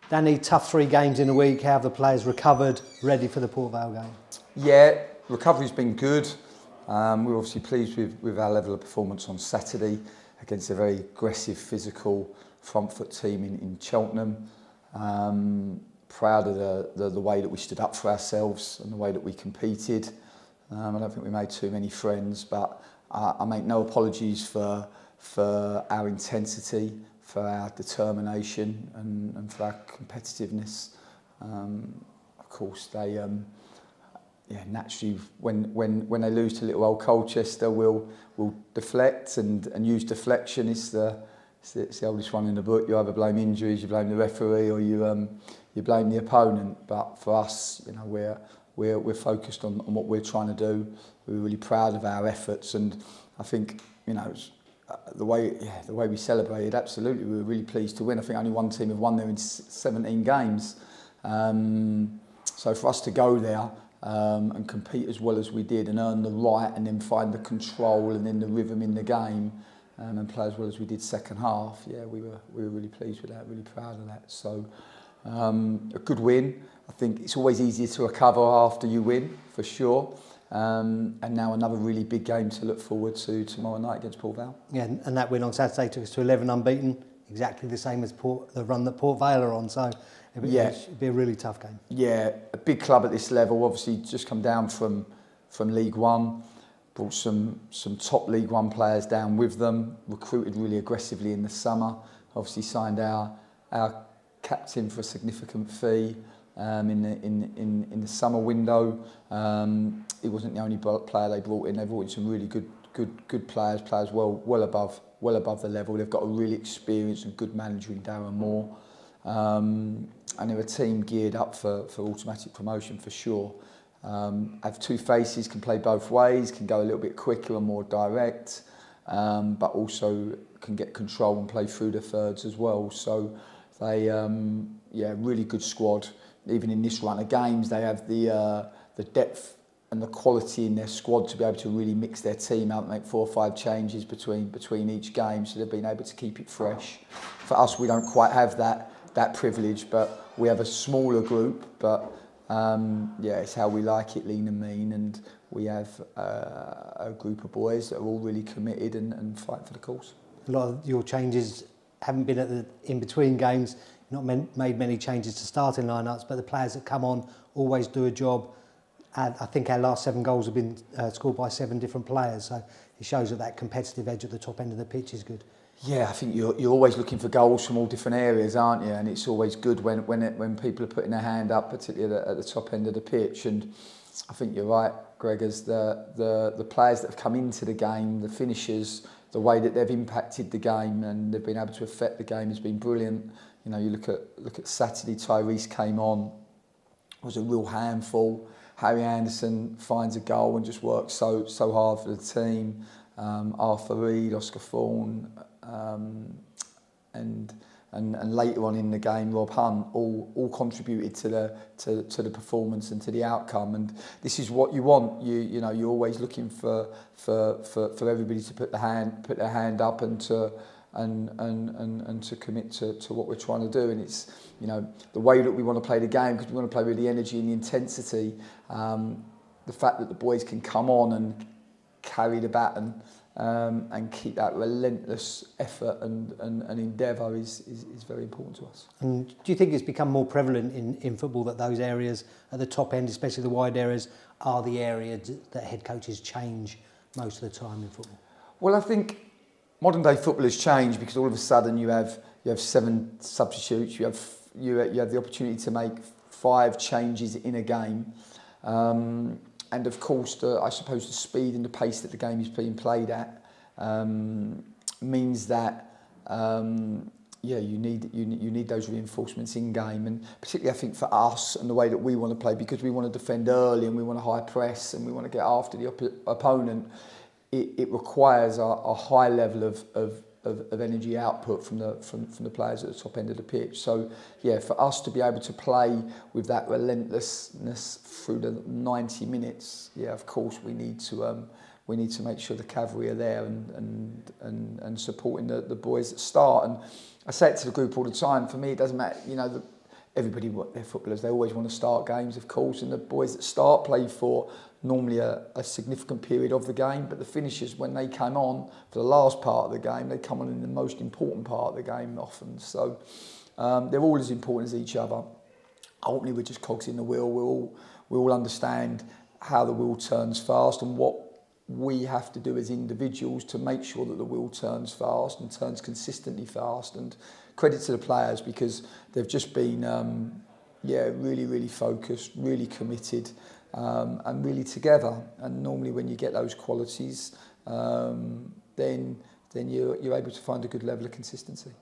Danny, tough 3 games in a week. How have the players recovered, ready for the Port Vale game? Yeah, recovery's been good. We're obviously pleased with our level of performance on Saturday against a very aggressive, physical front foot team in Cheltenham. Proud of the way that we stood up for ourselves and the way that we competed. I don't think we made too many friends, but I make no apologies for our intensity, for our determination and for our competitiveness. Of course, they naturally when they lose to little old Colchester, will deflect and use deflection. It's the oldest one in the book. You either blame injuries, you blame the referee, or you blame the opponent. But for us, we're focused on what we're trying to do. We're really proud of our efforts, and I think the way we celebrated. Absolutely, we were really pleased to win. I think only one team have won there in 17 games. So for us to go there and compete as well as we did, and earn the right, and then find the control and then the rhythm in the game, and play as well as we did second half. Yeah, we were really pleased with that. Really proud of that. So a good win. I think it's always easier to recover after you win, for sure. And now another really big game to look forward to tomorrow night against Port Vale. Yeah, and that win on Saturday took us to 11 unbeaten, exactly the same as the run that Port Vale are on. So it'd be a really tough game. Yeah, a big club at this level. Obviously, just come down from League One, brought some top League One players down with them. Recruited really aggressively in the summer. Obviously, signed our captain for a significant fee. In the summer window, he wasn't the only player they brought in. They brought in some really good players well above the level. They've got a really experienced and good manager in Darren Moore, and they're a team geared up for automatic promotion for sure. Have 2 faces, can play both ways, can go a little bit quicker and more direct, but also can get control and play through the thirds as well. So they, really good squad. Even in this run of games, they have the depth and the quality in their squad to be able to really mix their team out, make 4 or 5 changes between each game. So they've been able to keep it fresh. For us, we don't quite have that privilege, but we have a smaller group. But it's how we like it, lean and mean. And we have a group of boys that are all really committed and fight for the cause. A lot of your changes haven't been in between games. Not made many changes to starting lineups, but the players that come on always do a job. And I think our last 7 goals have been scored by 7 different players, so it shows that competitive edge at the top end of the pitch is good. Yeah, I think you're always looking for goals from all different areas, aren't you? And it's always good when people are putting their hand up, particularly at the top end of the pitch. And I think you're right, Greg, as the players that have come into the game, the finishers, the way that they've impacted the game and they've been able to affect the game has been brilliant. You look at Saturday, Tyrese came on, was a real handful. Harry Anderson finds a goal and just works so hard for the team. Arthur Reed, Oscar Thorne, and later on in the game, Rob Hunt all contributed to the performance and to the outcome. And this is what you want. You're always looking for everybody to put their hand up and to commit to what we're trying to do. And it's the way that we want to play the game, because we want to play with the energy and the intensity. The fact that the boys can come on and carry the baton and keep that relentless effort and endeavour is very important to us. And do you think it's become more prevalent in football that those areas at the top end, especially the wide areas, are the areas that head coaches change most of the time in football? Well, I think modern day football has changed because all of a sudden you have 7 substitutes. You have the opportunity to make 5 changes in a game, and of course, I suppose the speed and the pace that the game is being played at means that you need those reinforcements in game, and particularly I think for us and the way that we want to play, because we want to defend early and we want to high press and we want to get after the opponent. It requires a high level of energy output from the players at the top end of the pitch. So yeah, for us to be able to play with that relentlessness through the 90 minutes, yeah, of course we need to make sure the cavalry are there and supporting the boys that start. And I say it to the group all the time. For me, it doesn't matter. everybody, they're footballers, they always want to start games, of course, and the boys that start play for normally a significant period of the game, but the finishers, when they came on for the last part of the game, they come on in the most important part of the game often. So they're all as important as each other. Ultimately, we're just cogs in the wheel. We all understand how the wheel turns fast and what we have to do as individuals to make sure that the wheel turns fast and turns consistently fast. And credit to the players, because they've just been really focused, really committed, and really together. And normally when you get those qualities, then you're able to find a good level of consistency.